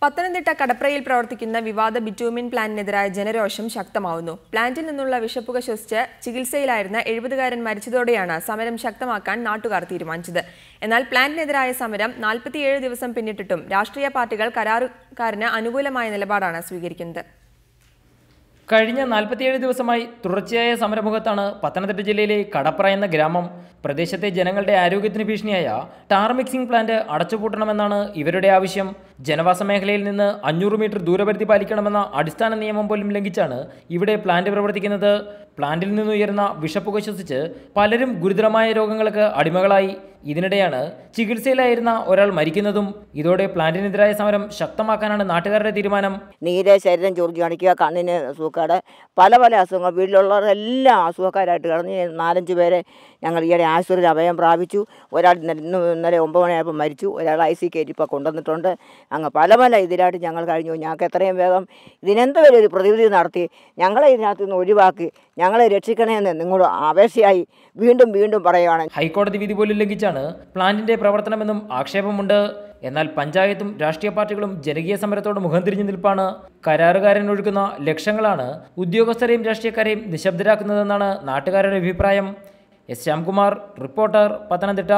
പത്തനംതിട്ട കടപ്രയിൽ പ്രവർത്തിക്കുന്ന വിവാദ ബിറ്റൂമിൻ പ്ലാന്റിനെതിരായ ജനരോഷം ശക്തമാവുന്നു. പ്ലാന്റിൽ നിന്നുള്ള വിഷപ്പുക ശ്വസിച്ച് ചികിത്സയിലായിരുന്ന 70കാരൻ മരിച്ചതോടെയാണ് സമരം ശക്തമാക്കാൻ നാട്ടുകാർ തീരുമാനിച്ചത്. എന്നാൽ പ്ലാന്റിനെതിരായ സമരം 47 ദിവസം പിന്നിട്ടിട്ടും രാഷ്ട്രീയ പാർട്ടികൾ കരാറുകാരന് അനുകൂലമായ നിലപാടാണ് സ്വീകരിക്കുന്നത്. കഴിഞ്ഞ 47 ദിവസമായി തുടർച്ചയായ സമരമുഖത്താണ് പത്തനംതിട്ട ജില്ലയിലെ കടപ്ര എന്ന ഗ്രാമം. പ്രദേശത്തെ ജനങ്ങളുടെ ആരോഗ്യത്തിന് ഭീഷണിയായ ടാർ മിക്സിംഗ് പ്ലാന്റ് അടച്ചുപൂട്ടണമെന്നാണ് ഇവരുടെ ആവശ്യം. ജനവാസ മേഖലയിൽ നിന്ന് 500 മീറ്റർ ദൂരപരിധി പാലിക്കണമെന്ന അടിസ്ഥാന നിയമം പോലും ലംഘിച്ചാണ് ഇവിടെ പ്ലാന്റ് പ്രവർത്തിക്കുന്നത്. പ്ലാന്റിൽ നിന്നുയർന്ന വിഷപ്പുക ശ്വസിച്ച് പലരും ഗുരുതരമായ രോഗങ്ങൾക്ക് അടിമകളായി. ഇതിനിടെയാണ് ചികിത്സയിലായിരുന്ന ഒരാൾ മരിക്കുന്നതും. ഇതോടെ പ്ലാന്റിനെതിരായ സമരം ശക്തമാക്കാനാണ് നാട്ടുകാരുടെ തീരുമാനം. നീര്, ശരീരം ചൊറിഞ്ഞ് കാണിക്കുക, കണ്ണിന് സൂക്കാട്, പല അസുഖങ്ങൾ, വീട്ടിലുള്ളവരെല്ലാം അസുഖക്കാരായിട്ട് കിടന്ന് 4-5 പേരെ ഞങ്ങൾ ഈയിടെ ആശുപത്രിയിൽ അഭയം പ്രാപിച്ചു. ഒരാൾ ഇന്നലെ 9 മണിയായപ്പോൾ മരിച്ചു. ഒരാൾ IC കയറ്റി ഇപ്പോൾ കൊണ്ടുവന്നിട്ടുണ്ട്. അങ്ങ് പല ഇതിലായിട്ട് ഞങ്ങൾ കഴിഞ്ഞു. ഞങ്ങൾക്ക് എത്രയും വേഗം ഇതിനെന്തൊരു ഒരു പ്രതിവിധി നടത്തി ഞങ്ങളെ ഇതിനകത്ത് നിന്ന് ഒഴിവാക്കി ഞങ്ങളെ രക്ഷിക്കണമെന്ന് നിങ്ങളോട് അപേക്ഷയായി വീണ്ടും പറയുകയാണ്. ഹൈക്കോടതി വിധി പോലും ലംഘിച്ചാണ് പ്ലാന്റിന്റെ പ്രവർത്തനമെന്നും ആക്ഷേപമുണ്ട്. എന്നാൽ പഞ്ചായത്തും രാഷ്ട്രീയ പാർട്ടികളും ജനകീയ സമരത്തോട് മുഖം തിരിഞ്ഞു നിൽപ്പാണ്. കരാറുകാരൻ ഒഴുകുന്ന ലക്ഷങ്ങളാണ് ഉദ്യോഗസ്ഥരെയും രാഷ്ട്രീയക്കാരെയും നിശബ്ദരാക്കുന്നതെന്നാണ് നാട്ടുകാരുടെ അഭിപ്രായം. S. ശ്യാംകുമാർ, റിപ്പോർട്ടർ, പത്തനംതിട്ട.